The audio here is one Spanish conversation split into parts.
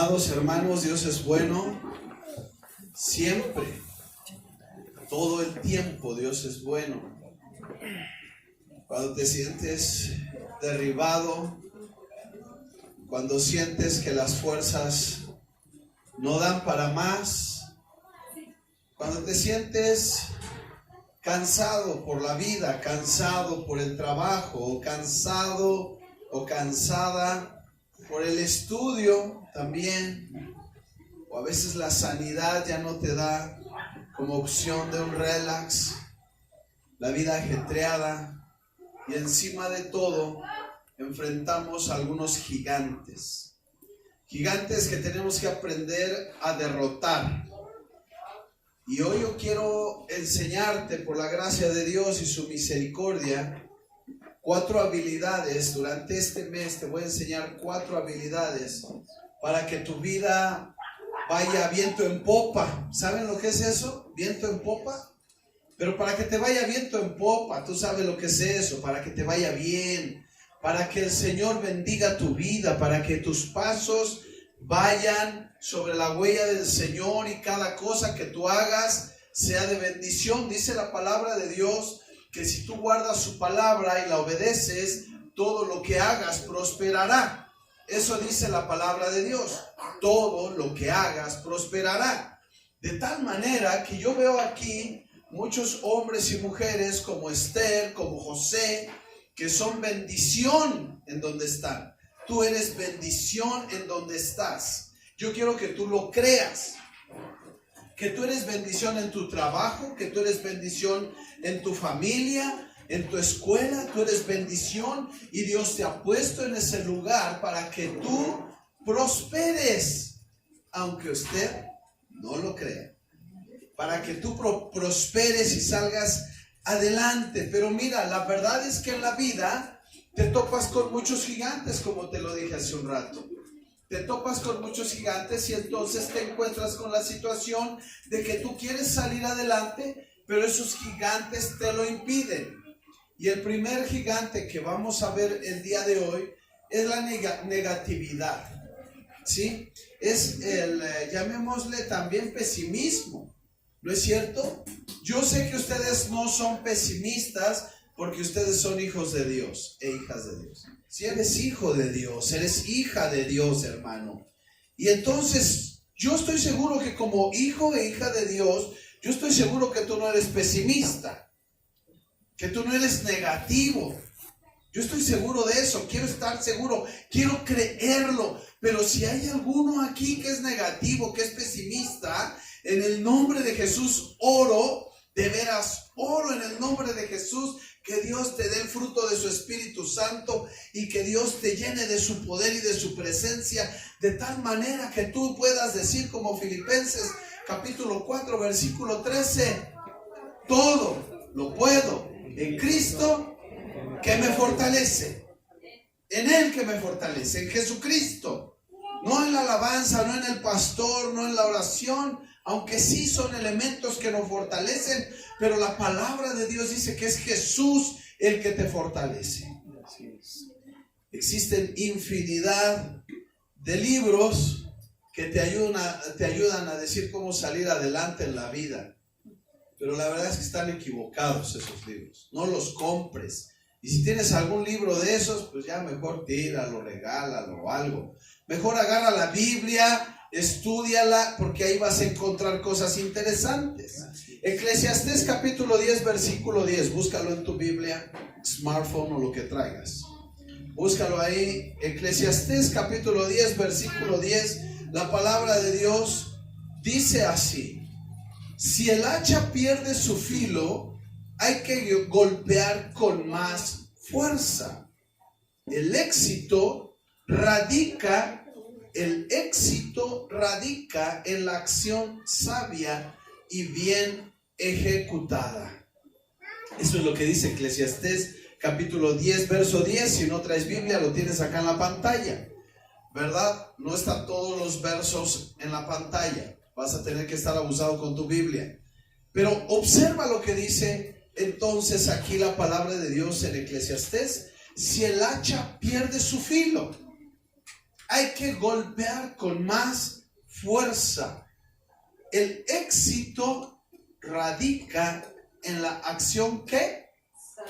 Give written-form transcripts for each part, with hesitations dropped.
Amados hermanos, Dios es bueno siempre, todo el tiempo Dios es bueno. Cuando te sientes derribado, cuando sientes que las fuerzas no dan para más, cuando te sientes cansado por la vida, cansado por el trabajo, o cansado o cansada por el estudio también, o a veces la sanidad ya no te da como opción de un relax, la vida ajetreada, y encima de todo enfrentamos a algunos gigantes que tenemos que aprender a derrotar. Y hoy yo quiero enseñarte, por la gracia de Dios y su misericordia, 4 habilidades. Durante este mes te voy a enseñar 4 habilidades para que tu vida vaya viento en popa. ¿Saben lo que es eso? Viento en popa. Pero para que te vaya viento en popa, tú sabes lo que es eso, para que te vaya bien, para que el Señor bendiga tu vida, para que tus pasos vayan sobre la huella del Señor y cada cosa que tú hagas sea de bendición. Dice la palabra de Dios que si tú guardas su palabra y la obedeces, todo lo que hagas prosperará. Eso dice la palabra de Dios. Todo lo que hagas prosperará. De tal manera que yo veo aquí muchos hombres y mujeres como Esther, como José, que son bendición en donde están. Tú eres bendición en donde estás. Yo quiero que tú lo creas. Que tú eres bendición en tu trabajo, que tú eres bendición en tu familia, en tu escuela, tú eres bendición y Dios te ha puesto en ese lugar para que tú prosperes, aunque usted no lo crea, para que tú prosperes y salgas adelante. Pero mira, la verdad es que en la vida te topas con muchos gigantes, como te lo dije hace un rato. Te topas con muchos gigantes y entonces te encuentras con la situación de que tú quieres salir adelante, pero esos gigantes te lo impiden. Y el primer gigante que vamos a ver el día de hoy es la negatividad, ¿sí? Es llamémosle también pesimismo, ¿no es cierto? Yo sé que ustedes no son pesimistas porque ustedes son hijos de Dios e hijas de Dios. Si eres hijo de Dios, eres hija de Dios, hermano. Y entonces yo estoy seguro que como hijo e hija de Dios, yo estoy seguro que tú no eres pesimista, que tú no eres negativo. Yo estoy seguro de eso, quiero estar seguro, quiero creerlo. Pero si hay alguno aquí que es negativo, que es pesimista, en el nombre de Jesús oro, de veras oro en el nombre de Jesús, que Dios te dé el fruto de su Espíritu Santo y que Dios te llene de su poder y de su presencia, de tal manera que tú puedas decir como Filipenses capítulo 4 versículo 13, todo lo puedo en Cristo que me fortalece, en Él que me fortalece, en Jesucristo, no en la alabanza, no en el pastor, no en la oración, aunque sí son elementos que nos fortalecen, pero la palabra de Dios dice que es Jesús el que te fortalece. Existen infinidad de libros que te ayudan a decir cómo salir adelante en la vida, pero la verdad es que están equivocados esos libros. No los compres. Y si tienes algún libro de esos, pues ya mejor tíralo, regálalo o algo. Mejor agarra la Biblia, estúdiala, porque ahí vas a encontrar cosas interesantes. Eclesiastés capítulo 10 versículo 10, búscalo en tu Biblia, smartphone o lo que traigas, búscalo ahí. Eclesiastés capítulo 10 versículo 10, la palabra de Dios dice así: si el hacha pierde su filo, hay que golpear con más fuerza. El éxito radica en la acción sabia y bien ejecutada. Eso es lo que dice Eclesiastés capítulo 10 verso 10. Si no traes Biblia, lo tienes acá en la pantalla, ¿verdad? No están todos los versos en la pantalla, vas a tener que estar abusado con tu Biblia, pero observa lo que dice entonces aquí la palabra de Dios en Eclesiastés: si el hacha pierde su filo, hay que golpear con más fuerza. El éxito radica en la acción ¿qué?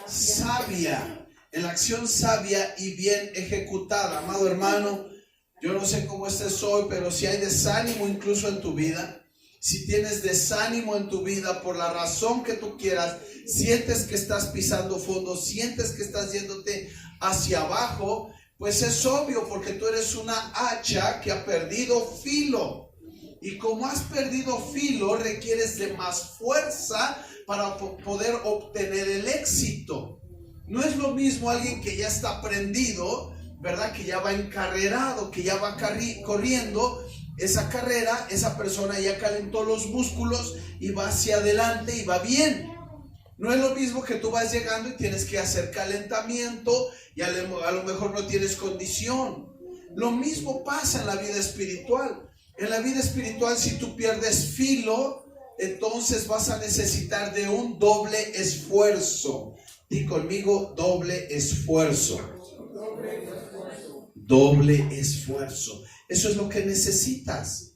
Sabia. En la acción sabia y bien ejecutada. Amado hermano, yo no sé cómo estés hoy, pero si hay desánimo incluso en tu vida, si tienes desánimo en tu vida por la razón que tú quieras, sientes que estás pisando fondo, sientes que estás yéndote hacia abajo, pues es obvio, porque tú eres una hacha que ha perdido filo. Y como has perdido filo, requieres de más fuerza para poder obtener el éxito. No es lo mismo alguien que ya está prendido, ¿verdad? Que ya va encarrerado, que ya va corriendo esa carrera. Esa persona ya calentó los músculos y va hacia adelante y va bien. No es lo mismo que tú vas llegando y tienes que hacer calentamiento y a lo mejor no tienes condición. Lo mismo pasa en la vida espiritual. En la vida espiritual, si tú pierdes filo, entonces vas a necesitar de un doble esfuerzo. Di conmigo, doble esfuerzo. Doble esfuerzo. Eso es lo que necesitas.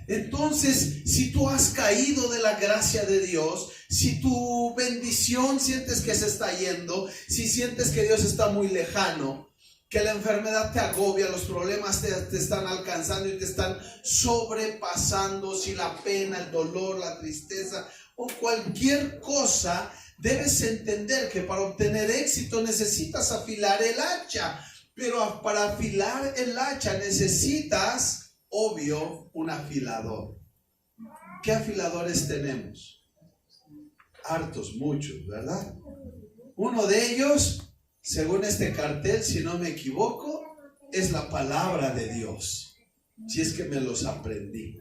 Entonces, si tú has caído de la gracia de Dios, si tu bendición sientes que se está yendo, si sientes que Dios está muy lejano, que la enfermedad te agobia, los problemas te están alcanzando y te están sobrepasando, si la pena, el dolor, la tristeza o cualquier cosa, debes entender que para obtener éxito necesitas afilar el hacha. Pero para afilar el hacha necesitas, obvio, un afilador. ¿Qué afiladores tenemos? Hartos, muchos, ¿verdad? Uno de ellos, según este cartel, si no me equivoco, es la palabra de Dios. Si es que me los aprendí.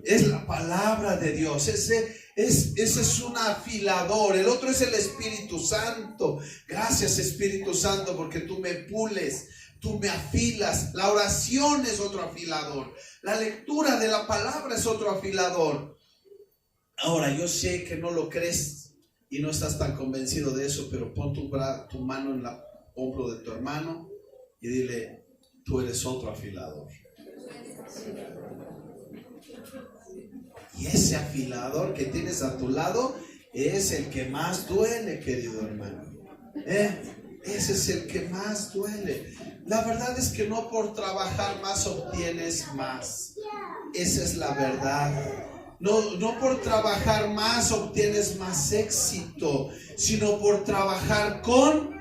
Es la palabra de Dios. Ese es un afilador. El otro es el Espíritu Santo. Gracias, Espíritu Santo, porque tú me pules, tú me afilas. La oración es otro afilador. La lectura de la palabra es otro afilador. Ahora, yo sé que no lo crees y no estás tan convencido de eso, pero pon tu mano en el hombro de tu hermano y dile: tú eres otro afilador. Y ese afilador que tienes a tu lado es el que más duele, querido hermano. Ese es el que más duele. La verdad es que no por trabajar más obtienes más. Esa es la verdad. No por trabajar más obtienes más éxito, sino por trabajar con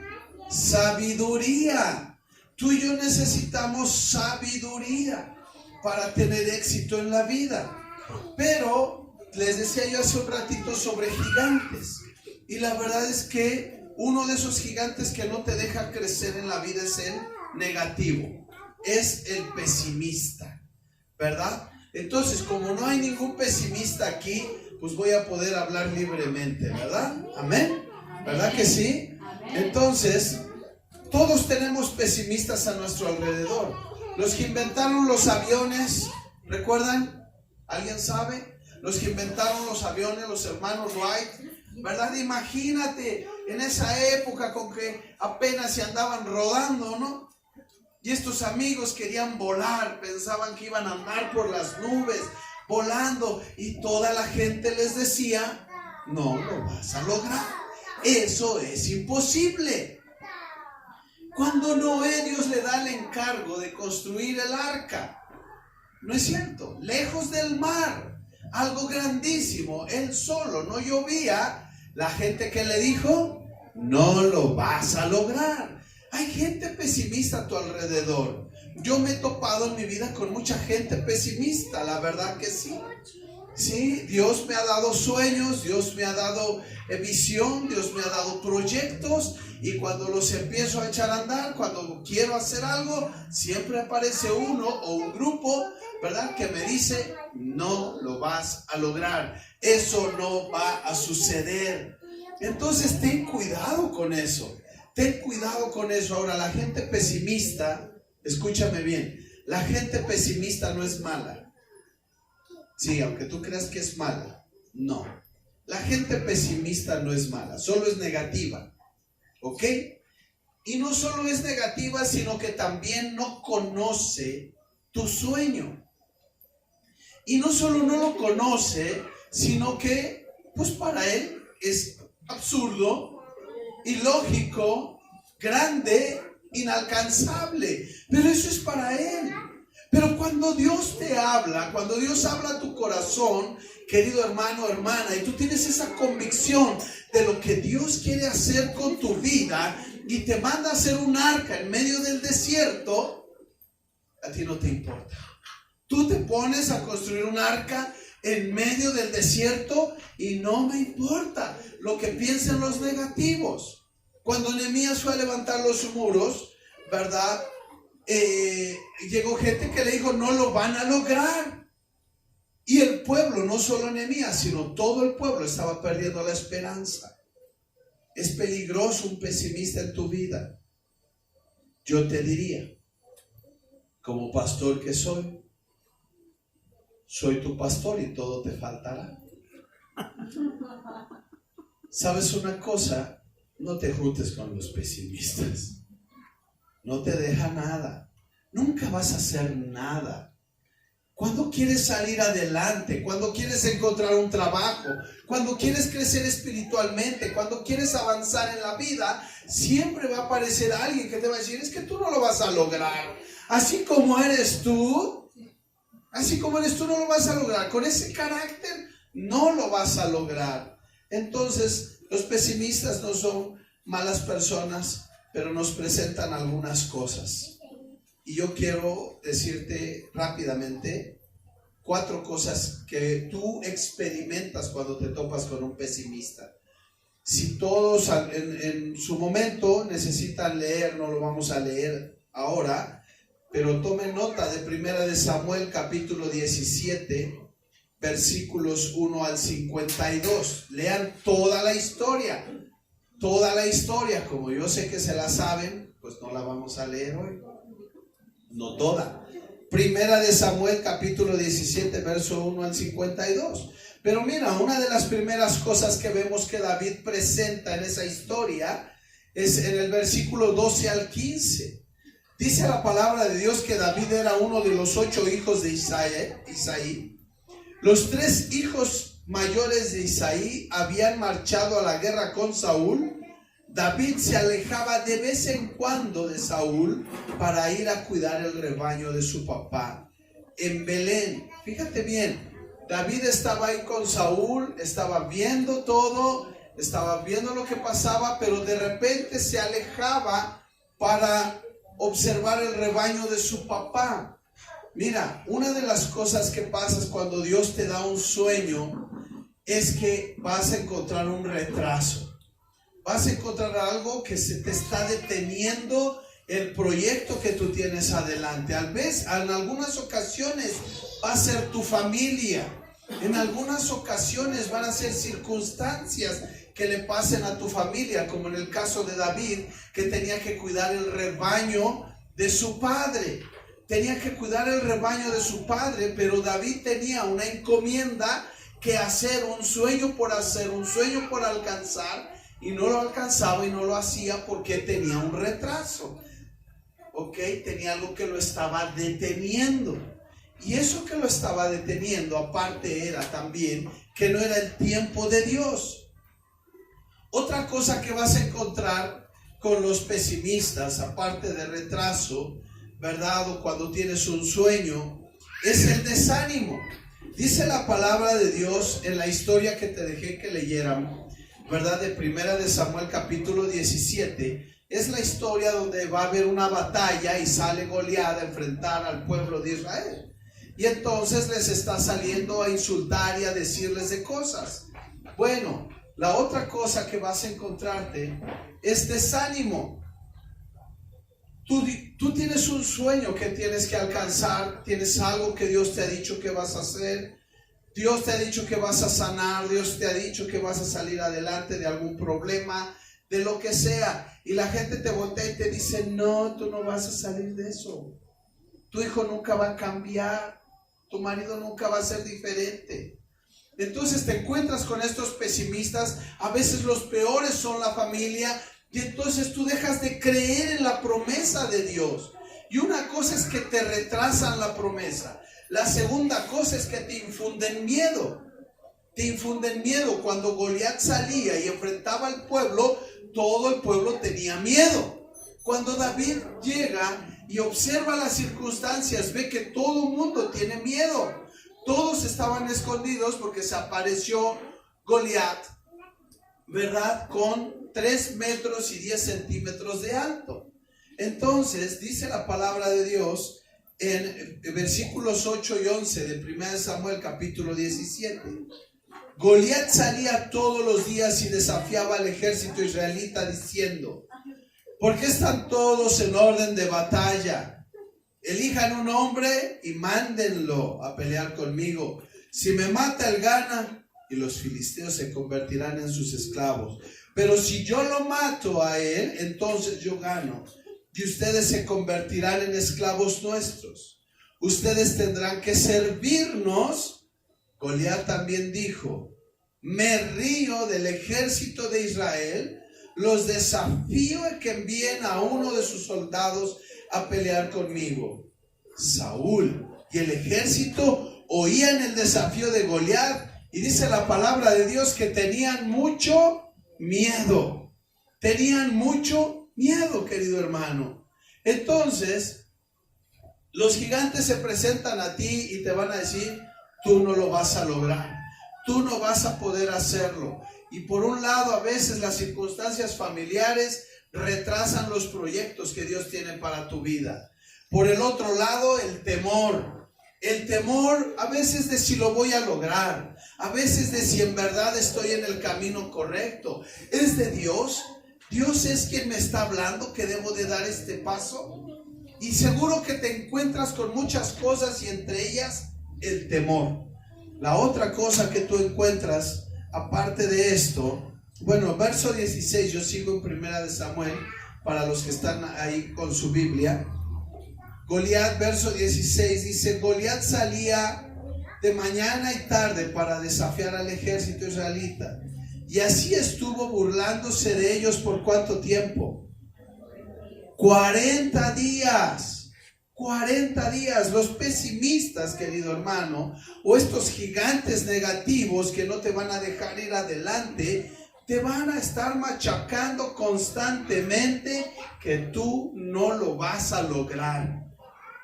sabiduría. Tú y yo necesitamos sabiduría para tener éxito en la vida. Pero les decía yo hace un ratito sobre gigantes. Y la verdad es que uno de esos gigantes que no te deja crecer en la vida es el negativo. Es el pesimista, ¿verdad? Entonces, como no hay ningún pesimista aquí, pues voy a poder hablar libremente, ¿verdad? Amén. ¿Verdad que sí? Entonces, todos tenemos pesimistas a nuestro alrededor. Los que inventaron los aviones, ¿recuerdan? ¿Alguien sabe? Los que inventaron los aviones, los hermanos Wright, ¿verdad? Imagínate en esa época con que apenas se andaban rodando, ¿no? Y estos amigos querían volar, pensaban que iban a andar por las nubes, volando, y toda la gente les decía: no lo vas a lograr, eso es imposible. Cuando Noé, Dios le da el encargo de construir el arca, ¿no es cierto? Lejos del mar, algo grandísimo, él solo, no llovía. La gente que le dijo: no lo vas a lograr. Hay gente pesimista a tu alrededor. Yo me he topado en mi vida con mucha gente pesimista, la verdad que sí. Sí, Dios me ha dado sueños, Dios me ha dado visión, Dios me ha dado proyectos, y cuando los empiezo a echar a andar, cuando quiero hacer algo, siempre aparece uno o un grupo, ¿verdad?, que me dice: no lo vas a lograr, eso no va a suceder. Entonces ten cuidado con eso, ten cuidado con eso. Ahora, la gente pesimista, escúchame bien, la gente pesimista no es mala. Sí, aunque tú creas que es mala, no. La gente pesimista no es mala, solo es negativa, ¿ok? Y no solo es negativa, sino que también no conoce tu sueño. Y no solo no lo conoce, sino que, pues para él es absurdo, ilógico, grande, inalcanzable. Pero eso es para él. Pero cuando Dios te habla, cuando Dios habla a tu corazón, querido hermano, hermana, y tú tienes esa convicción de lo que Dios quiere hacer con tu vida y te manda a hacer un arca en medio del desierto, a ti no te importa. Tú te pones a construir un arca en medio del desierto y no me importa lo que piensen los negativos. Cuando Nehemías fue a levantar los muros, ¿verdad? Llegó gente que le dijo, no lo van a lograr. Y el pueblo, no solo Nehemías, sino todo el pueblo estaba perdiendo la esperanza. Es peligroso un pesimista en tu vida. Yo te diría, como pastor que soy tu pastor y todo te faltará. ¿Sabes una cosa? No te juntes con los pesimistas. No te deja nada. Nunca vas a hacer nada. Cuando quieres salir adelante, cuando quieres encontrar un trabajo, cuando quieres crecer espiritualmente, cuando quieres avanzar en la vida, siempre va a aparecer alguien que te va a decir, es que tú no lo vas a lograr. Así como eres tú no lo vas a lograr. Con ese carácter no lo vas a lograr. Entonces, los pesimistas no son malas personas, pero nos presentan algunas cosas. Y yo quiero decirte rápidamente 4 cosas que tú experimentas cuando te topas con un pesimista. Si todos en su momento necesitan leer, no lo vamos a leer ahora, pero tomen nota de 1 Samuel capítulo 17, versículos 1 al 52. Lean toda la historia. Como yo sé que se la saben, pues no la vamos a leer hoy. No toda. 1 Samuel capítulo 17, verso 1 al 52. Pero mira, una de las primeras cosas que vemos que David presenta en esa historia es en el versículo 12 al 15. Dice la palabra de Dios que David era uno de los 8 hijos de Isaí. Los 3 hijos mayores de Isaí habían marchado a la guerra con Saúl. David se alejaba de vez en cuando de Saúl para ir a cuidar el rebaño de su papá en Belén. Fíjate bien, David estaba ahí con Saúl, estaba viendo todo, estaba viendo lo que pasaba, pero de repente se alejaba para observar el rebaño de su papá. Mira, una de las cosas que pasa cuando Dios te da un sueño es que vas a encontrar un retraso. Vas a encontrar algo que se te está deteniendo el proyecto que tú tienes adelante. En algunas ocasiones va a ser tu familia. En algunas ocasiones van a ser circunstancias que le pasen a tu familia, como en el caso de David, que tenía que cuidar el rebaño de su padre. Tenía que cuidar el rebaño de su padre, pero David tenía una encomienda que hacer, un sueño por alcanzar, y no lo alcanzaba y no lo hacía porque tenía un retraso. Tenía algo que lo estaba deteniendo. Y eso que lo estaba deteniendo, aparte, era también que no era el tiempo de Dios. Otra cosa que vas a encontrar con los pesimistas, aparte de retraso, ¿verdad? O cuando tienes un sueño, es el desánimo. Dice la palabra de Dios en la historia que te dejé que leyéramos, ¿verdad? De 1 Samuel capítulo 17. Es la historia donde va a haber una batalla y sale Goliat a enfrentar al pueblo de Israel. Y entonces les está saliendo a insultar y a decirles de cosas. Bueno, la otra cosa que vas a encontrarte es desánimo. Tú tienes un sueño que tienes que alcanzar, tienes algo que Dios te ha dicho que vas a hacer. Dios te ha dicho que vas a sanar, Dios te ha dicho que vas a salir adelante de algún problema, de lo que sea. Y la gente te voltea y te dice, no, tú no vas a salir de eso. Tu hijo nunca va a cambiar, tu marido nunca va a ser diferente. Entonces te encuentras con estos pesimistas. A veces los peores son la familia y entonces tú dejas de creer en la promesa de Dios. Y una cosa es que te retrasan la promesa. La segunda cosa es que te infunden miedo. Te infunden miedo. Cuando Goliat salía y enfrentaba al pueblo, todo el pueblo tenía miedo. Cuando David llega y observa las circunstancias, ve que todo el mundo tiene miedo. Todos estaban escondidos porque se apareció Goliat, ¿verdad? Con 3 metros y 10 centímetros de alto. Entonces dice la palabra de Dios en versículos 8 y 11 de 1 Samuel capítulo 17. Goliat salía todos los días y desafiaba al ejército israelita diciendo: ¿por qué están todos en orden de batalla? Elijan un hombre y mándenlo a pelear conmigo. Si me mata, él gana y los filisteos se convertirán en sus esclavos. Pero si yo lo mato a él, entonces yo gano y ustedes se convertirán en esclavos nuestros. Ustedes tendrán que servirnos. Goliat también dijo: me río del ejército de Israel, los desafío a que envíen a uno de sus soldados a pelear conmigo. Saúl y el ejército oían el desafío de Goliat y dice la palabra de Dios que tenían mucho miedo. Tenían mucho miedo, querido hermano. Entonces, los gigantes se presentan a ti y te van a decir: tú no lo vas a lograr. Tú no vas a poder hacerlo. Y por un lado, a veces las circunstancias familiares retrasan los proyectos que Dios tiene para tu vida. Por el otro lado, el temor. El temor a veces de si lo voy a lograr. A veces de si en verdad estoy en el camino correcto. ¿Es de Dios? ¿Dios es quien me está hablando que debo de dar este paso? Y seguro que te encuentras con muchas cosas y entre ellas el temor. La otra cosa que tú encuentras, aparte de esto, bueno, verso 16, yo sigo en 1 Samuel, para los que están ahí con su Biblia. Goliat, verso 16, dice: Goliat salía de mañana y tarde para desafiar al ejército israelita, y así estuvo burlándose de ellos por ¿cuánto tiempo? 40 días. 40 días. Los pesimistas, querido hermano, o estos gigantes negativos que no te van a dejar ir adelante, te van a estar machacando constantemente que tú no lo vas a lograr.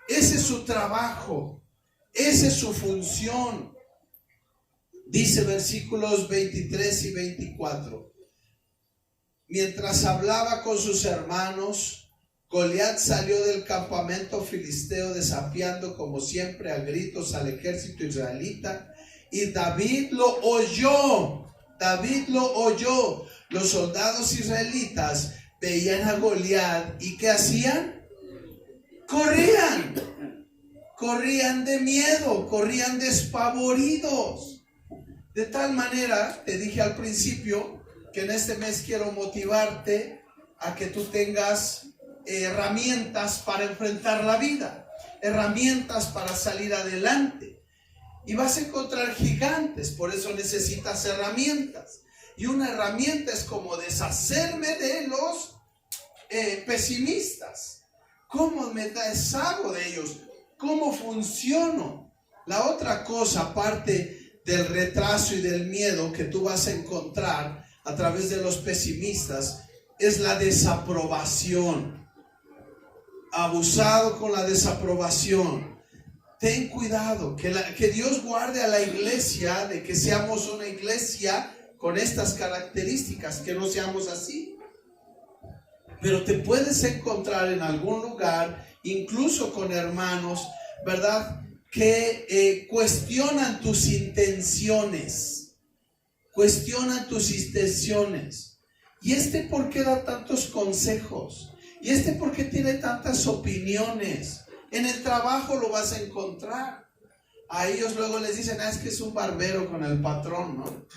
Ese es su trabajo, esa es su función. Dice versículos 23 y 24: mientras hablaba con sus hermanos, Goliat salió del campamento filisteo desafiando como siempre a gritos al ejército israelita, y David lo oyó. David lo oyó. Los soldados israelitas veían a Goliat y ¿qué hacían? Corrían de miedo, corrían despavoridos. De tal manera, te dije al principio que en este mes quiero motivarte a que tú tengas herramientas para enfrentar la vida, herramientas para salir adelante. Y vas a encontrar gigantes, por eso necesitas herramientas. Y una herramienta es como deshacerme de los pesimistas. ¿Cómo me deshago de ellos? ¿Cómo funciono? La otra cosa, aparte del retraso y del miedo que tú vas a encontrar a través de los pesimistas, es la desaprobación. Abusado con la desaprobación. Ten cuidado, que Dios guarde a la iglesia de que seamos una iglesia con estas características, que no seamos así. Pero te puedes encontrar en algún lugar, incluso con hermanos, ¿verdad?, que cuestionan tus intenciones. Cuestionan tus intenciones. ¿Y por qué da tantos consejos? ¿Y por qué tiene tantas opiniones? En el trabajo lo vas a encontrar. A ellos luego les dicen: es que es un barbero con el patrón, ¿no?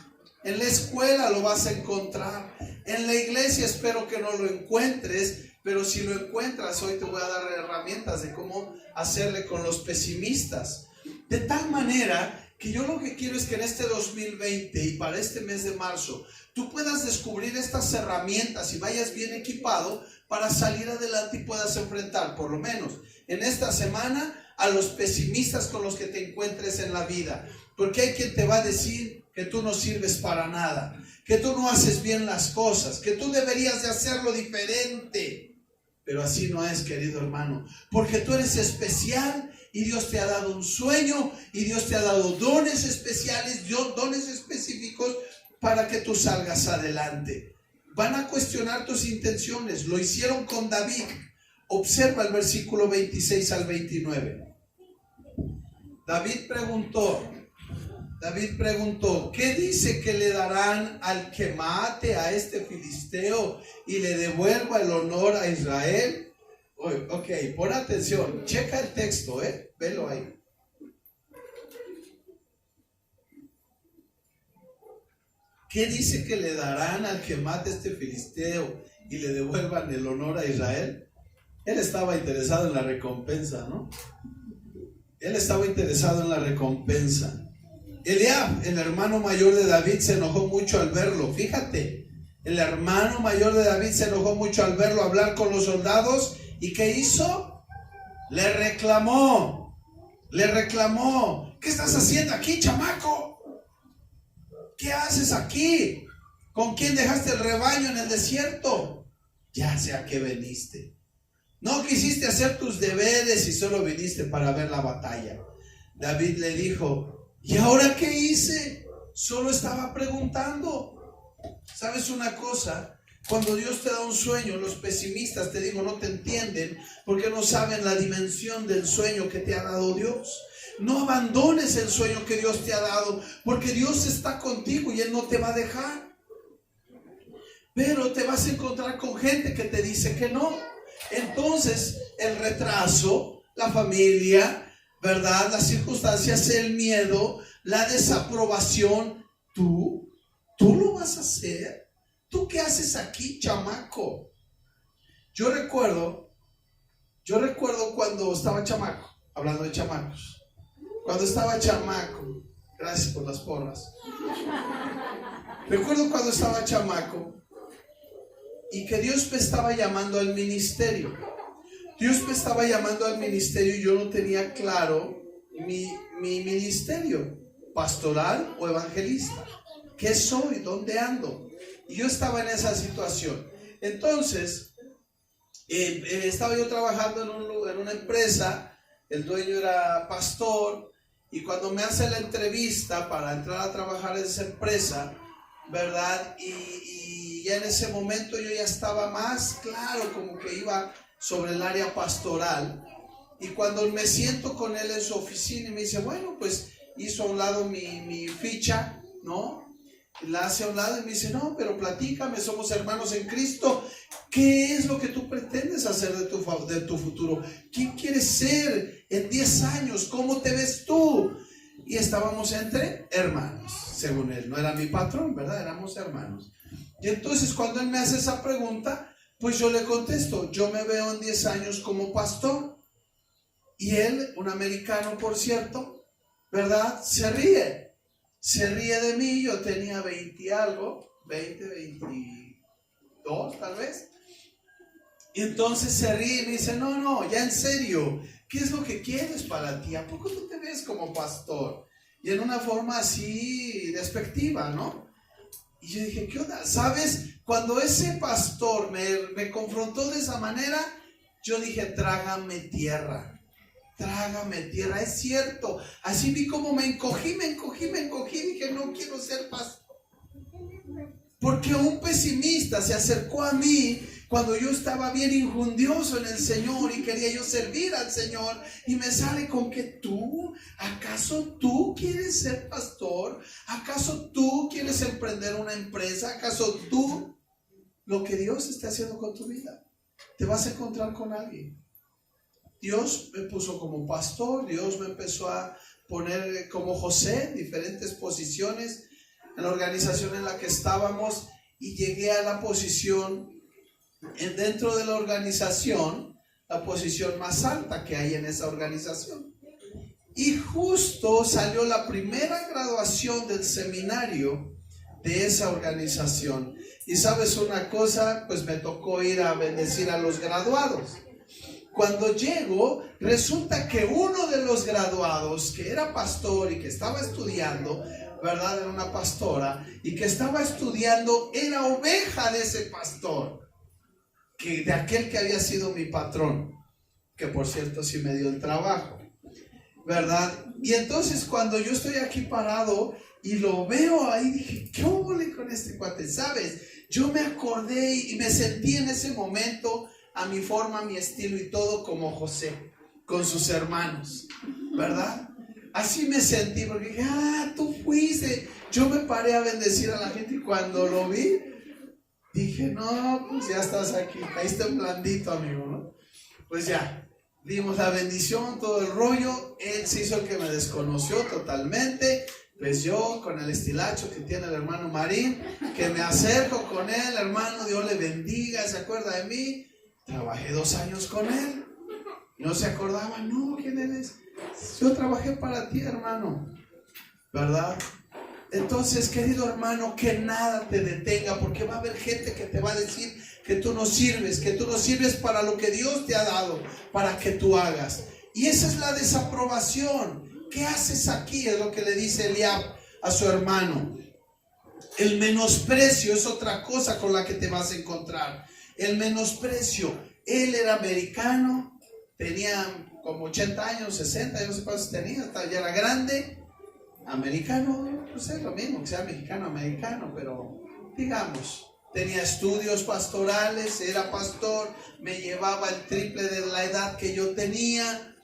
En la escuela lo vas a encontrar. En la iglesia espero que no lo encuentres, pero si lo encuentras, hoy te voy a dar herramientas de cómo hacerle con los pesimistas. De tal manera que yo lo que quiero es que en este 2020 y para este mes de marzo, tú puedas descubrir estas herramientas y vayas bien equipado para salir adelante y puedas enfrentar, por lo menos en esta semana, a los pesimistas con los que te encuentres en la vida. Porque hay quien te va a decir que tú no sirves para nada, que tú no haces bien las cosas, que tú deberías de hacerlo diferente. Pero así no es, querido hermano, porque tú eres especial y Dios te ha dado un sueño y Dios te ha dado dones especiales, dones específicos para que tú salgas adelante. Van a cuestionar tus intenciones. Lo hicieron con David. Observa el versículo 26 al 29. David preguntó, ¿qué dice que le darán al que mate a este filisteo y le devuelva el honor a Israel? Ok, pon atención, checa el texto, velo ahí. ¿Qué dice que le darán al que mate a este filisteo y le devuelvan el honor a Israel? Él estaba interesado en la recompensa, ¿no? Él estaba interesado en la recompensa. Eliab, el hermano mayor de David, se enojó mucho al verlo. Fíjate, el hermano mayor de David se enojó mucho al verlo hablar con los soldados. ¿Y qué hizo? Le reclamó. ¿Qué estás haciendo aquí, chamaco? ¿Qué haces aquí? ¿Con quién dejaste el rebaño en el desierto? Ya sé a qué veniste. No quisiste hacer tus deberes y solo viniste para ver la batalla. David le dijo, ¿y ahora qué hice? Solo estaba preguntando. ¿Sabes una cosa? Cuando Dios te da un sueño, los pesimistas, te digo, no te entienden porque no saben la dimensión del sueño que te ha dado Dios. No abandones el sueño que Dios te ha dado, porque Dios está contigo y Él no te va a dejar. Pero te vas a encontrar con gente que te dice que no. Entonces, el retraso, la familia, ¿verdad? Las circunstancias, el miedo, la desaprobación. ¿Tú lo vas a hacer? ¿Tú qué haces aquí, chamaco? Yo recuerdo cuando estaba chamaco, hablando de chamacos, cuando estaba chamaco, gracias por las porras. Recuerdo cuando estaba chamaco y que Dios me estaba llamando al ministerio. Dios me estaba llamando al ministerio y yo no tenía claro mi ministerio, pastoral o evangelista. ¿Qué soy? ¿Dónde ando? Y yo estaba en esa situación. Entonces, estaba yo trabajando en una empresa, el dueño era pastor, y cuando me hace la entrevista para entrar a trabajar en esa empresa, ¿verdad? Y ya en ese momento yo ya estaba más claro, como que iba sobre el área pastoral. Y cuando me siento con él en su oficina y me dice, bueno, pues hizo a un lado mi ficha, ¿no? La hace a un lado y me dice, no, pero platícame, somos hermanos en Cristo. ¿Qué es lo que tú pretendes hacer de tu futuro? ¿Quién quieres ser en 10 años? ¿Cómo te ves tú? Y estábamos entre hermanos, según él. No era mi patrón, ¿verdad? Éramos hermanos. Y entonces cuando él me hace esa pregunta, pues yo le contesto, yo me veo en 10 años como pastor. Y él, un americano por cierto, ¿verdad? Se ríe de mí. Yo tenía 20 y algo, 22 tal vez. Y entonces se ríe y me dice, no, ya en serio, ¿qué es lo que quieres para ti? ¿A poco tú te ves como pastor? Y en una forma así despectiva, ¿no? Y yo dije, ¿qué onda? ¿Sabes? Cuando ese pastor me confrontó de esa manera, yo dije, trágame tierra, es cierto. Así vi como me encogí, dije, no quiero ser pastor. Porque un pesimista se acercó a mí cuando yo estaba bien injundioso en el Señor y quería yo servir al Señor, y me sale con que ¿acaso tú quieres ser pastor? ¿Acaso tú quieres emprender una empresa? ¿Acaso tú, lo que Dios está haciendo con tu vida, te vas a encontrar con alguien? Dios me puso como pastor, Dios me empezó a poner como José en diferentes posiciones en la organización en la que estábamos, y llegué a la posición, dentro de la organización, la posición más alta que hay en esa organización. Y justo salió la primera graduación del seminario de esa organización. Y sabes una cosa, pues me tocó ir a bendecir a los graduados. Cuando llego, resulta que uno de los graduados, que era pastor y que estaba estudiando, ¿verdad? Era una pastora, y que estaba estudiando, era oveja de ese pastor, de aquel que había sido mi patrón, que por cierto sí me dio el trabajo, ¿verdad? Y entonces cuando yo estoy aquí parado y lo veo ahí, dije, ¿qué huele con este cuate? ¿Sabes? Yo me acordé y me sentí en ese momento, a mi forma, a mi estilo y todo, como José, con sus hermanos, ¿verdad? Así me sentí, porque dije, tú fuiste. Yo me paré a bendecir a la gente y cuando lo vi, dije, no, pues ya estás aquí, caíste en blandito, amigo, ¿no? Pues ya, dimos la bendición, todo el rollo. Él se hizo el que me desconoció totalmente. Pues yo, con el estilacho que tiene el hermano Marín, que me acerco con él, hermano, Dios le bendiga, se acuerda de mí. Trabajé 2 años con él. No se acordaba, no, ¿quién eres? Yo trabajé para ti, hermano, ¿verdad? Entonces, querido hermano, que nada te detenga, porque va a haber gente que te va a decir que tú no sirves para lo que Dios te ha dado, para que tú hagas. Y esa es la desaprobación. ¿Qué haces aquí? Es lo que le dice Eliab a su hermano. El menosprecio es otra cosa con la que te vas a encontrar. El menosprecio. Él era americano, tenía como 80 años, 60, yo no sé cuántos tenía, ya era grande. Americano, pues es lo mismo que sea mexicano, americano, pero digamos, tenía estudios pastorales, era pastor, me llevaba el triple de la edad que yo tenía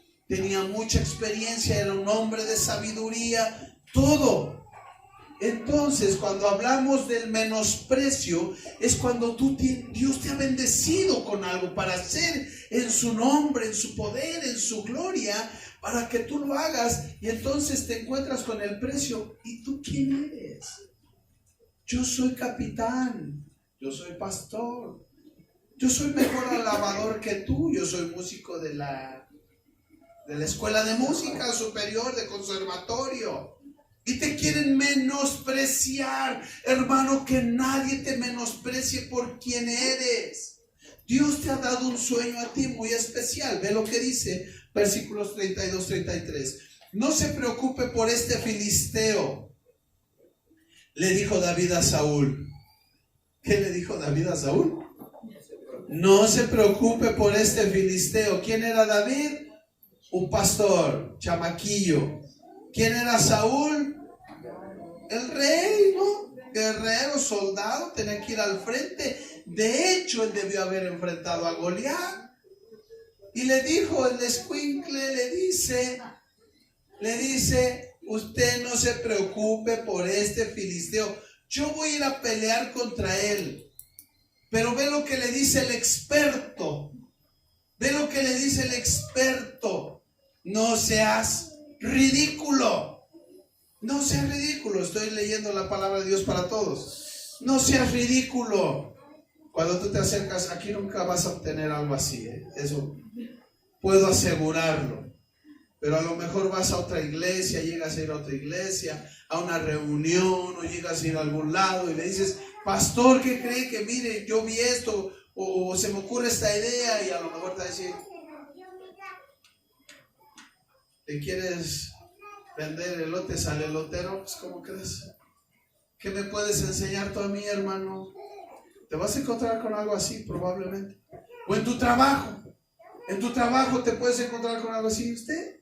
mucha experiencia, era un hombre de sabiduría, todo. Entonces, cuando hablamos del menosprecio, es cuando Dios te ha bendecido con algo para hacer en su nombre, en su poder, en su gloria, para que tú lo hagas, y entonces te encuentras con el precio. ¿Y tú quién eres? Yo soy capitán, yo soy pastor, yo soy mejor alabador que tú, yo soy músico de la escuela de música superior, de conservatorio. Y te quieren menospreciar, hermano, que nadie te menosprecie por quien eres. Dios te ha dado un sueño a ti muy especial. Ve lo que dice, versículos 32, 33. No se preocupe por este filisteo, le dijo David a Saúl. ¿Qué le dijo David a Saúl? No se preocupe por este filisteo. ¿Quién era David? Un pastor, chamaquillo. ¿Quién era Saúl? El rey, ¿no? Guerrero, soldado, tenía que ir al frente. De hecho, él debió haber enfrentado a Goliat. Y le dijo, el escuincle le dice, usted no se preocupe por este filisteo. Yo voy a ir a pelear contra él. Pero ve lo que le dice el experto. Ve lo que le dice el experto. No seas ridículo. No seas ridículo. Estoy leyendo la palabra de Dios para todos. No seas ridículo. Cuando tú te acercas, aquí nunca vas a obtener algo así, ¿eh? Eso puedo asegurarlo. Pero a lo mejor vas a otra iglesia, llegas a ir a otra iglesia, a una reunión, o llegas a ir a algún lado y le dices, pastor, ¿qué cree? Que mire, yo vi esto, o se me ocurre esta idea, y a lo mejor te va a decir, ¿te quieres vender elotes al elotero? Pues, ¿cómo crees? ¿Qué me puedes enseñar tú a mí, hermano? Te vas a encontrar con algo así, probablemente. O en tu trabajo. En tu trabajo te puedes encontrar con algo así. ¿Usted?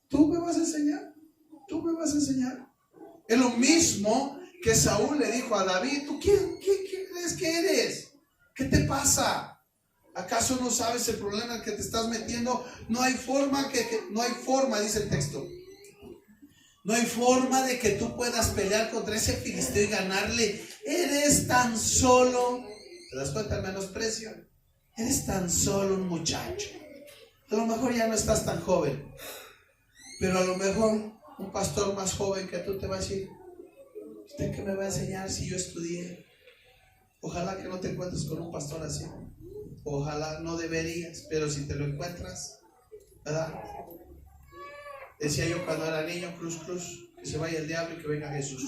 ¿Tú me vas a enseñar? ¿Tú me vas a enseñar? Es lo mismo que Saúl le dijo a David. ¿Tú qué crees que eres? ¿Qué te pasa? ¿Acaso no sabes el problema en el que te estás metiendo? No hay forma no hay forma, dice el texto. No hay forma de que tú puedas pelear contra ese filisteo y ganarle. Eres tan solo, ¿te das cuenta del menosprecio? Eres tan solo un muchacho. A lo mejor ya no estás tan joven, pero a lo mejor un pastor más joven que tú te va a decir, ¿usted qué me va a enseñar si yo estudié? Ojalá que no te encuentres con un pastor así. Ojalá, no deberías, pero si te lo encuentras, ¿verdad? Decía yo cuando era niño, cruz, cruz, que se vaya el diablo y que venga Jesús.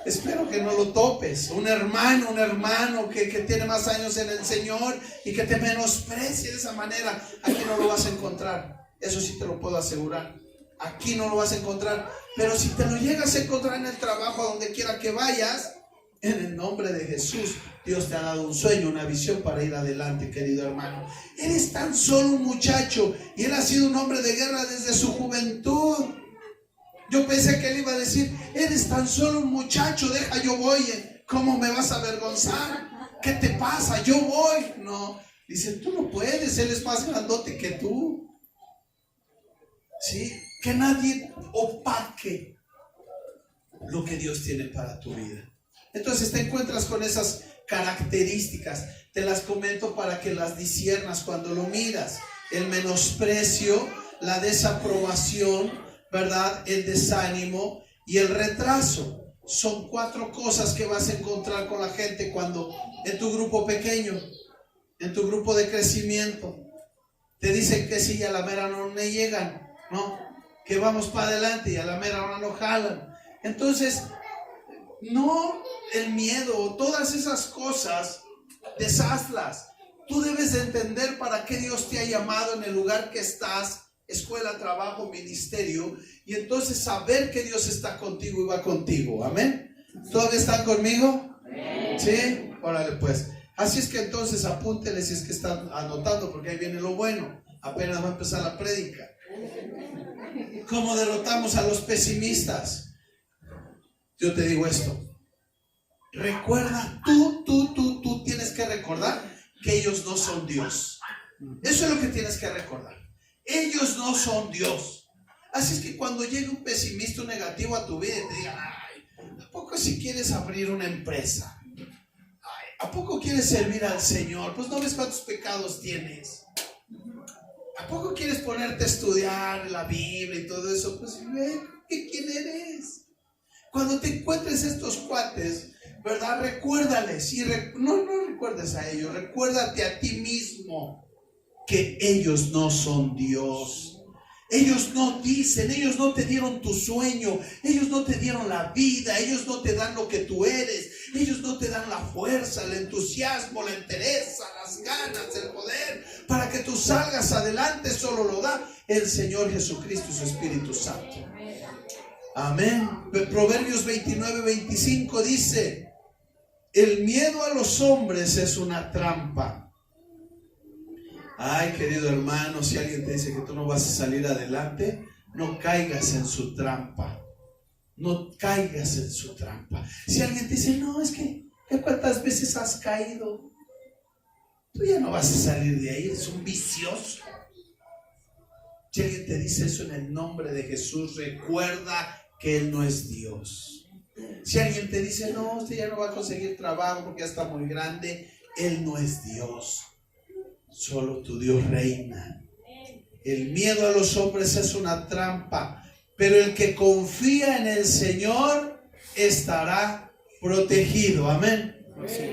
Espero que no lo topes. Un hermano que tiene más años en el Señor y que te menosprecie de esa manera, aquí no lo vas a encontrar. Eso sí te lo puedo asegurar. Aquí no lo vas a encontrar. Pero si te lo llegas a encontrar en el trabajo, a donde quiera que vayas, en el nombre de Jesús, Dios te ha dado un sueño, una visión para ir adelante, querido hermano. Eres tan solo un muchacho y él ha sido un hombre de guerra desde su juventud. Yo pensé que él iba a decir: eres tan solo un muchacho, deja, yo voy. ¿Cómo me vas a avergonzar? ¿Qué te pasa? Yo voy. No, dice: tú no puedes, él es más grandote que tú. ¿Sí? Que nadie opaque lo que Dios tiene para tu vida. Entonces te encuentras con esas características. Te las comento para que las disciernas cuando lo miras. El menosprecio, la desaprobación, ¿verdad? El desánimo y el retraso. Son 4 cosas que vas a encontrar con la gente cuando en tu grupo pequeño, en tu grupo de crecimiento, te dicen que sí y a la mera no me llegan, ¿no? Que vamos para adelante y a la mera hora no jalan. Entonces, no el miedo, todas esas cosas, deshazlas. Tú debes de entender para qué Dios te ha llamado en el lugar que estás, escuela, trabajo, ministerio, y entonces saber que Dios está contigo y va contigo. Amén. ¿Todavía están conmigo? ¿Sí? Órale pues. Así es que entonces apúntenle si es que están anotando, porque ahí viene lo bueno. Apenas va a empezar la prédica. ¿Cómo derrotamos a los pesimistas? Yo te digo esto. Recuerda, tú tienes que recordar que ellos no son Dios. Eso es lo que tienes que recordar. Ellos no son Dios. Así es que cuando llegue un pesimista, un negativo a tu vida y te digan: ay, ¿a poco si quieres abrir una empresa? Ay, ¿a poco quieres servir al Señor? Pues no ves cuántos pecados tienes. ¿A poco quieres ponerte a estudiar la Biblia y todo eso? Pues ve, ¿quién eres? Cuando te encuentres estos cuates, ¿verdad? Recuérdales y no recuerdes a ellos, recuérdate a ti mismo que ellos no son Dios. Ellos no dicen, ellos no te dieron tu sueño, ellos no te dieron la vida, ellos no te dan lo que tú eres, ellos no te dan la fuerza, el entusiasmo, la entereza, las ganas, el poder para que tú salgas adelante. Solo lo da el Señor Jesucristo y su Espíritu Santo. Amén. Proverbios 29:25 dice: el miedo a los hombres es una trampa. Ay, querido hermano, si alguien te dice que tú no vas a salir adelante, no caigas en su trampa. No caigas en su trampa. Si alguien te dice: no, es que ¿cuántas veces has caído? Tú ya no vas a salir de ahí, eres un vicioso. Si alguien te dice eso, en el nombre de Jesús, recuerda que Él no es Dios. Si alguien te dice: no, usted ya no va a conseguir trabajo porque ya está muy grande, Él no es Dios. Solo tu Dios reina. El miedo a los hombres es una trampa, pero el que confía en el Señor estará protegido. Amén.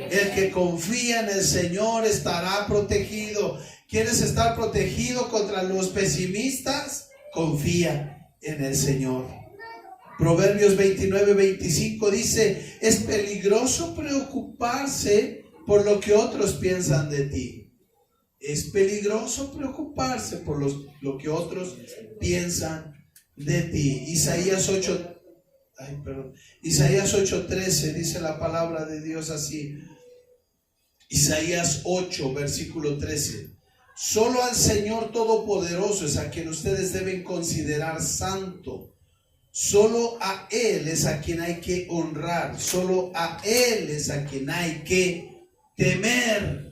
El que confía en el Señor estará protegido. ¿Quieres estar protegido contra los pesimistas? Confía en el Señor. Proverbios 29:25 dice: es peligroso preocuparse por lo que otros piensan de ti. Es peligroso preocuparse por lo que otros piensan de ti. Isaías 8:13 dice la palabra de Dios así. Isaías 8, versículo 13. Solo al Señor Todopoderoso es a quien ustedes deben considerar santo. Solo a Él es a quien hay que honrar. Solo a Él es a quien hay que temer.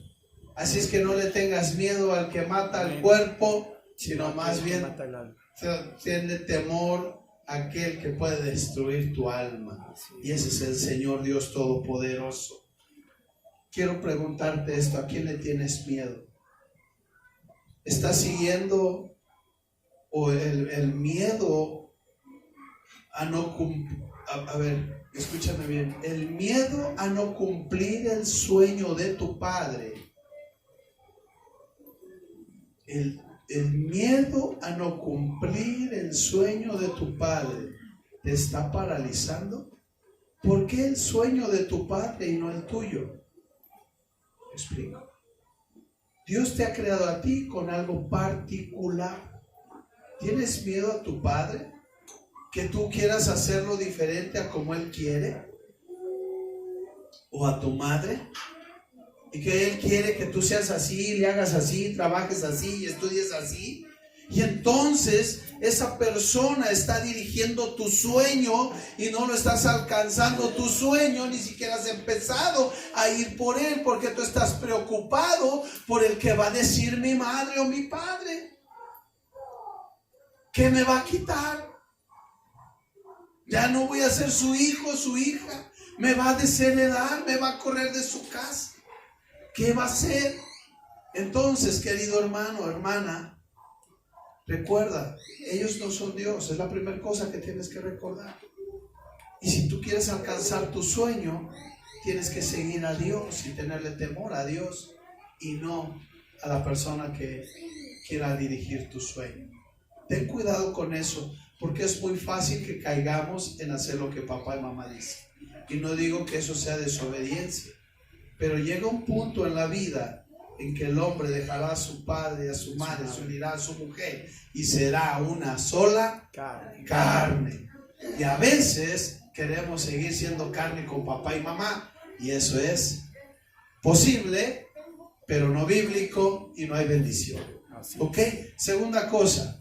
Así es que no le tengas miedo al que mata el cuerpo, sino más bien tiene temor a aquel que puede destruir tu alma. Y ese es el Señor Dios Todopoderoso. Quiero preguntarte esto: ¿a quién le tienes miedo? ¿Estás siguiendo o el miedo a no cumplir? A ver, escúchame bien. El miedo a no cumplir el sueño de tu padre. el miedo a no cumplir el sueño de tu padre te está paralizando. ¿Por qué el sueño de tu padre y no el tuyo? ¿Me explico? Dios te ha creado a ti con algo particular. ¿Tienes miedo a tu padre? ¿Que tú quieras hacerlo diferente a como él quiere? ¿O a tu madre? Y que él quiere que tú seas así, le hagas así, trabajes así y estudies así. Y entonces esa persona está dirigiendo tu sueño y no lo estás alcanzando tu sueño, ni siquiera has empezado a ir por él porque tú estás preocupado por el que va a decir mi madre o mi padre. ¿Qué me va a quitar? Ya no voy a ser su hijo o su hija. Me va a desheredar, me va a correr de su casa. ¿Qué va a hacer? Entonces, querido hermano o hermana, recuerda, ellos no son Dios. Es la primera cosa que tienes que recordar. Y si tú quieres alcanzar tu sueño, tienes que seguir a Dios y tenerle temor a Dios y no a la persona que quiera dirigir tu sueño. Ten cuidado con eso, porque es muy fácil que caigamos en hacer lo que papá y mamá dicen. Y no digo que eso sea desobediencia, pero llega un punto en la vida en que el hombre dejará a su padre y a su madre, se unirá a su mujer y será una sola carne. Y a veces queremos seguir siendo carne con papá y mamá, y eso es posible, pero no bíblico, y no hay bendición. ¿Ok? Segunda cosa.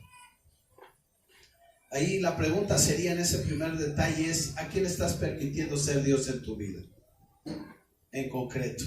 Ahí la pregunta sería en ese primer detalle es: ¿a quién estás permitiendo ser Dios en tu vida? En concreto.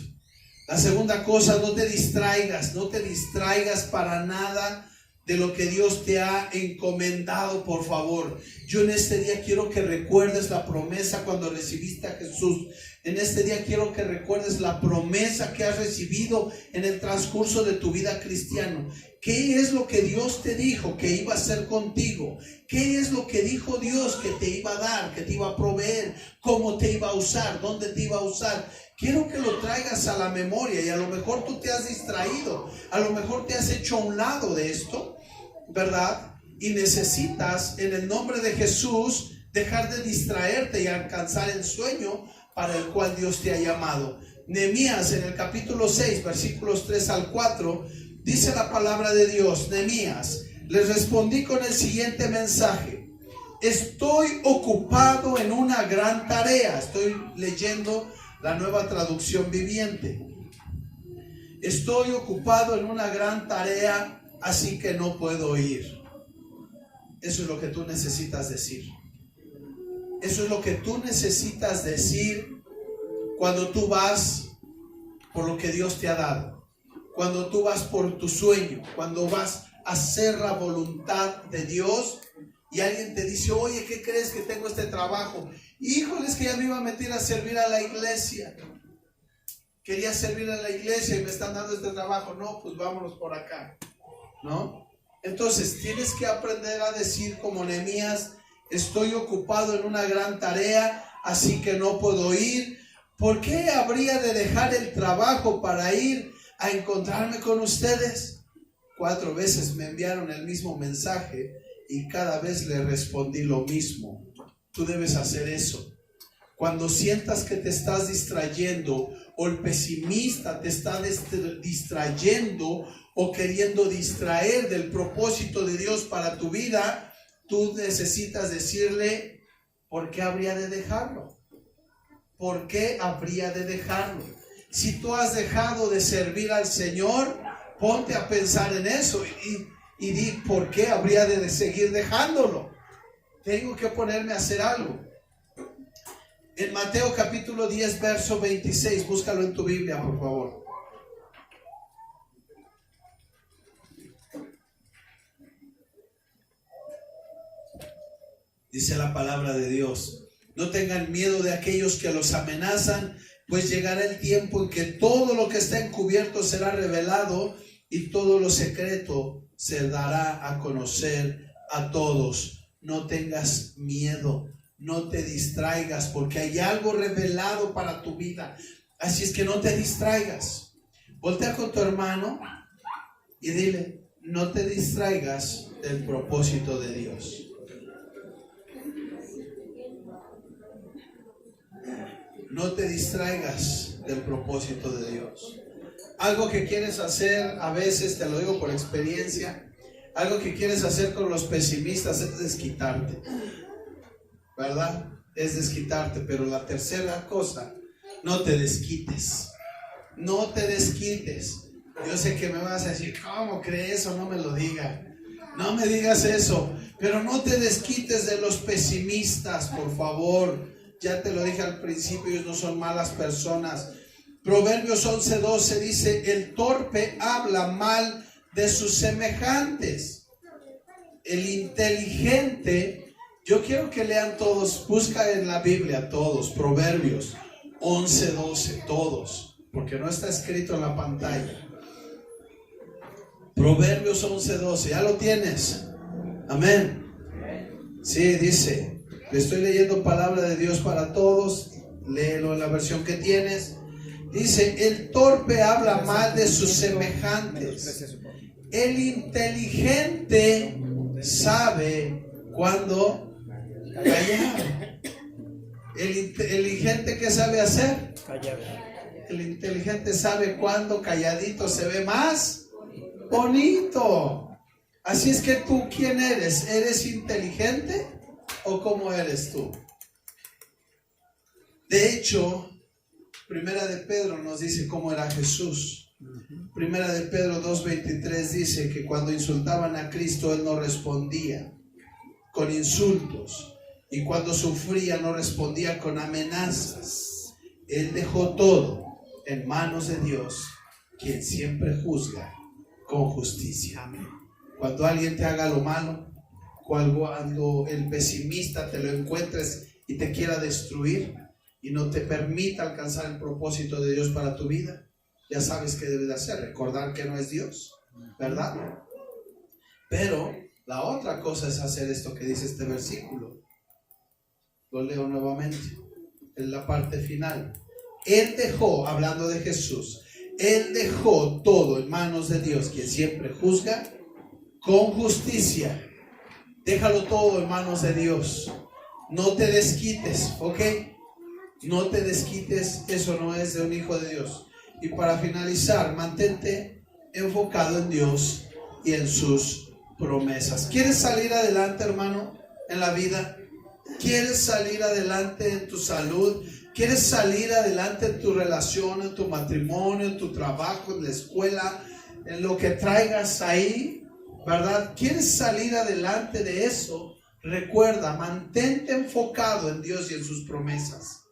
La segunda cosa, no te distraigas para nada de lo que Dios te ha encomendado, por favor. Yo en este día quiero que recuerdes la promesa cuando recibiste a Jesús. En este día quiero que recuerdes la promesa que has recibido en el transcurso de tu vida cristiana. ¿Qué es lo que Dios te dijo que iba a hacer contigo? ¿Qué es lo que dijo Dios que te iba a dar, que te iba a proveer? ¿Cómo te iba a usar? ¿Dónde te iba a usar? Quiero que lo traigas a la memoria, y a lo mejor tú te has distraído, a lo mejor te has hecho a un lado de esto, ¿verdad? Y necesitas, en el nombre de Jesús, dejar de distraerte y alcanzar el sueño para el cual Dios te ha llamado. Nehemías, en el capítulo 6, versículos 3 al 4, dice la palabra de Dios: Nehemías, les respondí con el siguiente mensaje: estoy ocupado en una gran tarea. Estoy leyendo la Nueva Traducción Viviente. Estoy ocupado en una gran tarea, así que no puedo ir. Eso es lo que tú necesitas decir. Eso es lo que tú necesitas decir cuando tú vas por lo que Dios te ha dado, cuando tú vas por tu sueño, cuando vas a hacer la voluntad de Dios y alguien te dice: oye, ¿qué crees que tengo este trabajo? Híjole, es que ya me iba a meter a servir a la iglesia. Quería servir a la iglesia y me están dando este trabajo. No, pues vámonos por acá, ¿no? Entonces tienes que aprender a decir como Nehemías: estoy ocupado en una gran tarea, así que no puedo ir. ¿Por qué habría de dejar el trabajo para ir a encontrarme con ustedes? 4 veces me enviaron el mismo mensaje y cada vez le respondí lo mismo. Tú debes hacer eso. Cuando sientas que te estás distrayendo, o el pesimista te está distrayendo o queriendo distraer del propósito de Dios para tu vida, tú necesitas decirle: ¿por qué habría de dejarlo? ¿Por qué habría de dejarlo? Si tú has dejado de servir al Señor, ponte a pensar en eso y di: ¿por qué habría de seguir dejándolo? Tengo que ponerme a hacer algo. En Mateo capítulo 10, verso 26, búscalo en tu Biblia, por favor. Dice la palabra de Dios: no tengan miedo de aquellos que los amenazan, pues llegará el tiempo en que todo lo que está encubierto será revelado y todo lo secreto se dará a conocer a todos. No tengas miedo, no te distraigas, porque hay algo revelado para tu vida. Así es que no te distraigas. Voltea con tu hermano y dile: no te distraigas del propósito de Dios. No te distraigas del propósito de Dios. Algo que quieres hacer, a veces, te lo digo por experiencia, algo que quieres hacer con los pesimistas es desquitarte, ¿verdad? Es desquitarte, pero la tercera cosa, no te desquites. No te desquites. Yo sé que me vas a decir, ¿cómo crees? O no me lo digas. No me digas eso, pero no te desquites de los pesimistas, por favor. Ya te lo dije al principio, ellos no son malas personas. Proverbios 11:12 dice, el torpe habla mal de sus semejantes. El inteligente, yo quiero que lean todos, busca en la Biblia todos, Proverbios 11:12, todos, porque no está escrito en la pantalla. Proverbios 11:12, ¿ya lo tienes? Amén. Sí, dice, le estoy leyendo palabra de Dios para todos, léelo en la versión que tienes. Dice, el torpe habla mal de sus semejantes. El inteligente sabe cuándo callar. El inteligente, ¿qué sabe hacer? El inteligente sabe cuándo calladito se ve más bonito. Así es que tú, ¿quién eres? ¿Eres inteligente o cómo eres tú? De hecho, Primera de Pedro nos dice cómo era Jesús. Primera de Pedro 2:23 dice que cuando insultaban a Cristo, Él no respondía con insultos. Y cuando sufría, no respondía con amenazas. Él dejó todo en manos de Dios, quien siempre juzga con justicia. Cuando alguien te haga lo malo, cuando el pesimista te lo encuentres y te quiera destruir y no te permita alcanzar el propósito de Dios para tu vida, ya sabes qué debes de hacer, recordar que no es Dios, ¿verdad? Pero la otra cosa es hacer esto que dice este versículo. Lo leo nuevamente, en la parte final. Él dejó, hablando de Jesús, Él dejó todo en manos de Dios, quien siempre juzga con justicia. Déjalo todo en manos de Dios. No te desquites, ¿ok? No te desquites, eso no es de un hijo de Dios. Y para finalizar, mantente enfocado en Dios y en sus promesas. ¿Quieres salir adelante, hermano, en la vida? ¿Quieres salir adelante en tu salud? ¿Quieres salir adelante en tu relación, en tu matrimonio, en tu trabajo, en la escuela, en lo que traigas ahí, ¿verdad? ¿Quieres salir adelante de eso? Recuerda, mantente enfocado en Dios y en sus promesas.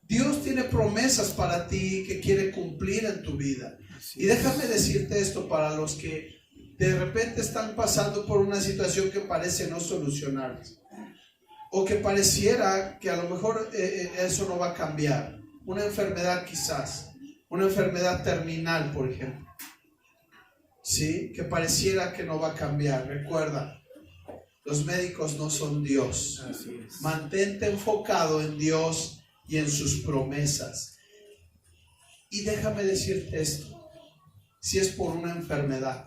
Dios tiene promesas para ti que quiere cumplir en tu vida. Y déjame decirte esto para los que de repente están pasando por una situación que parece no solucionarse, o que pareciera que a lo mejor eso no va a cambiar. Una enfermedad quizás, una enfermedad terminal, por ejemplo, ¿sí? Que pareciera que no va a cambiar. Recuerda, los médicos no son Dios. Mantente enfocado en Dios y en sus promesas. Y déjame decirte esto, si es por una enfermedad,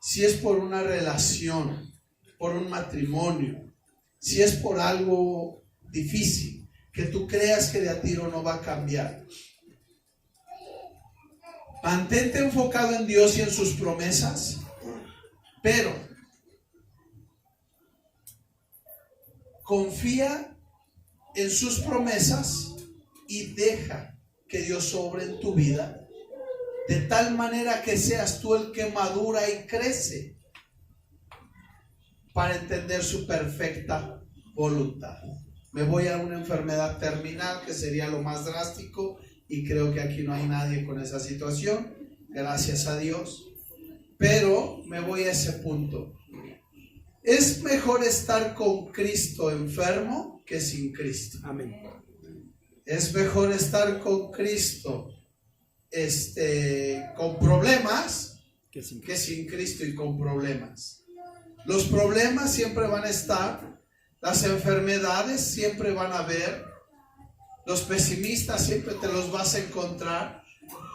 si es por una relación, por un matrimonio, si es por algo difícil, que tú creas que de a tiro no va a cambiar, mantente enfocado en Dios y en sus promesas, pero confía en sus promesas y deja que Dios obre en tu vida de tal manera que seas tú el que madura y crece para entender su perfecta voluntad. Me voy a una enfermedad terminal, que sería lo más drástico, y creo que aquí no hay nadie con esa situación, gracias a Dios, pero me voy a ese punto. Es mejor estar con Cristo enfermo que sin Cristo. Amén. Es mejor estar con Cristo con problemas que sin Cristo y con problemas. Los problemas siempre van a estar, las enfermedades siempre van a haber, los pesimistas siempre te los vas a encontrar,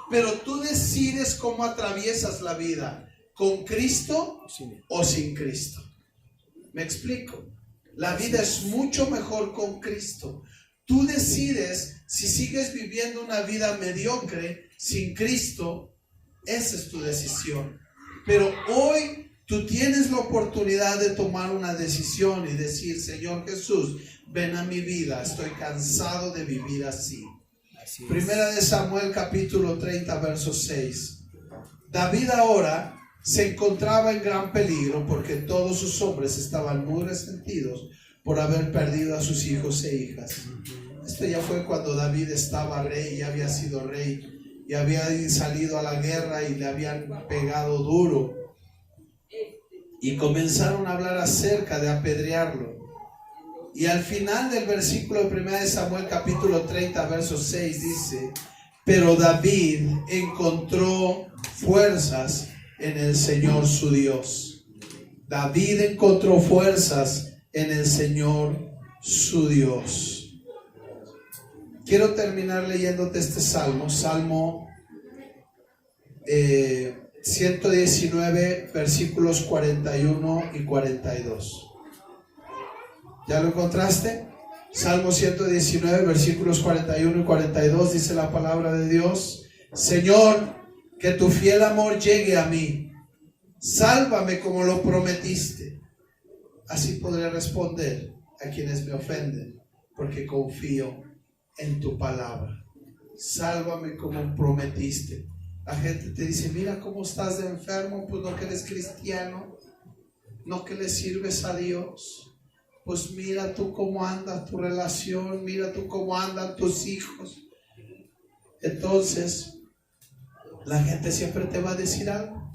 pero tú decides cómo atraviesas la vida. ¿con Cristo o sin Cristo? ¿Me explico? La vida es mucho mejor con Cristo. Tú decides si sigues viviendo una vida mediocre sin Cristo. Esa es tu decisión. Pero hoy tú tienes la oportunidad de tomar una decisión y decir: Señor Jesús, ven a mi vida, estoy cansado de vivir así. Primera de Samuel capítulo 30 verso 6. David ahora se encontraba en gran peligro porque todos sus hombres estaban muy resentidos por haber perdido a sus hijos e hijas. Esto ya fue cuando David estaba rey, ya había sido rey y había salido a la guerra y le habían pegado duro. Y comenzaron a hablar acerca de apedrearlo. Y al final del versículo de 1 de Samuel capítulo 30 verso 6 dice: pero David encontró fuerzas en el Señor su Dios. David encontró fuerzas en el Señor su Dios. Quiero terminar leyéndote este salmo, Salmo 119 versículos 41 y 42. ¿Ya lo encontraste? Salmo 119 versículos 41 y 42 dice la palabra de Dios: Señor, que tu fiel amor llegue a mí, sálvame como lo prometiste. Así podré responder a quienes me ofenden, porque confío en tu palabra. Sálvame como prometiste. La gente te dice: mira cómo estás de enfermo. Pues no que eres cristiano, no que le sirves a Dios. Pues mira tú cómo anda tu relación, mira tú cómo andan tus hijos. Entonces, la gente siempre te va a decir algo.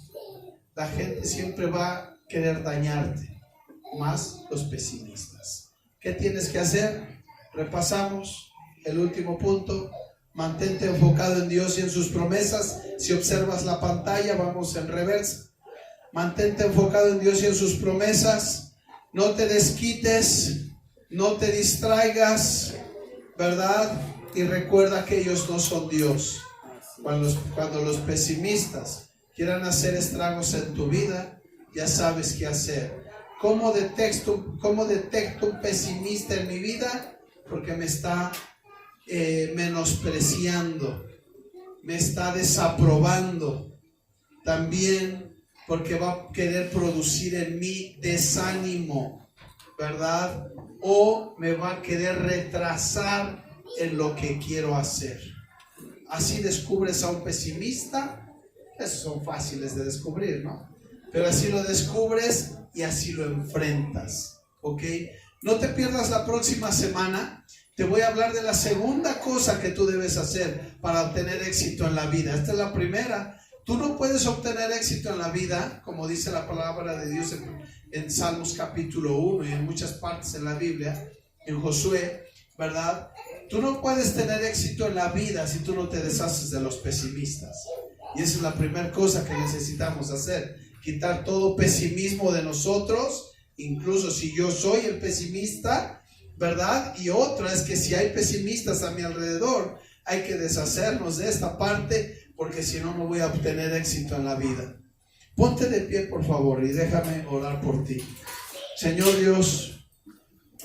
La gente siempre va a querer dañarte, más los pesimistas. ¿Qué tienes que hacer? Repasamos el último punto. Mantente enfocado en Dios y en sus promesas. Si observas la pantalla, vamos en reversa. Mantente enfocado en Dios y en sus promesas. No te desquites, no te distraigas, ¿verdad? Y recuerda que ellos no son Dios. Cuando los pesimistas quieran hacer estragos en tu vida, ya sabes qué hacer. ¿Cómo detecto un pesimista en mi vida? Porque me está menospreciando, me está desaprobando. También porque va a querer producir en mí desánimo, ¿verdad? O me va a querer retrasar en lo que quiero hacer. Así descubres a un pesimista. Esos son fáciles de descubrir, ¿no? Pero así lo descubres y así lo enfrentas, ¿ok? No te pierdas la próxima semana. Te voy a hablar de la segunda cosa que tú debes hacer para obtener éxito en la vida. Esta es la primera. Tú no puedes obtener éxito en la vida, como dice la palabra de Dios en Salmos capítulo 1 y en muchas partes en la Biblia, en Josué, ¿verdad? Tú no puedes tener éxito en la vida si tú no te deshaces de los pesimistas. Y esa es la primera cosa que necesitamos hacer: quitar todo pesimismo de nosotros, incluso si yo soy el pesimista, ¿verdad? Y otra es que si hay pesimistas a mi alrededor, hay que deshacernos de esta parte, porque si no, no voy a obtener éxito en la vida. Ponte de pie, por favor, y déjame orar por ti. Señor Dios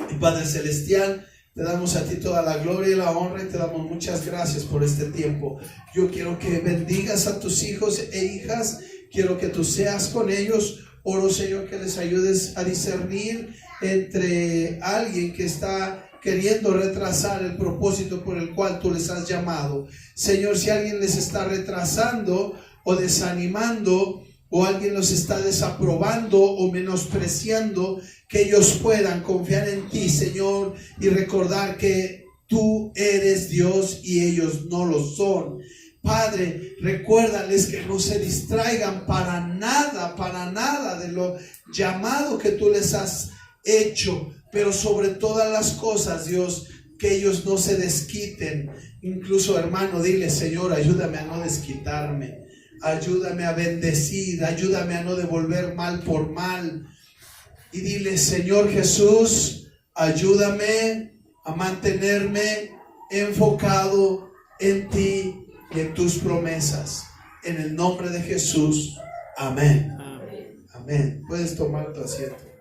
y Padre Celestial, te damos a ti toda la gloria y la honra y te damos muchas gracias por este tiempo. Yo quiero que bendigas a tus hijos e hijas. Quiero que tú seas con ellos. Oro, Señor, que les ayudes a discernir entre alguien que está queriendo retrasar el propósito por el cual tú les has llamado. Señor, si alguien les está retrasando o desanimando, o alguien los está desaprobando o menospreciando, que ellos puedan confiar en ti, Señor, y recordar que tú eres Dios y ellos no lo son. Padre, recuérdales que no se distraigan para nada de lo llamado que tú les has hecho. Pero sobre todas las cosas, Dios, que ellos no se desquiten. Incluso, hermano, dile: Señor, ayúdame a no desquitarme. Ayúdame a bendecir. Ayúdame a no devolver mal por mal. Y dile: Señor Jesús, ayúdame a mantenerme enfocado en ti y en tus promesas. En el nombre de Jesús. Amén. Amén. Puedes tomar tu asiento.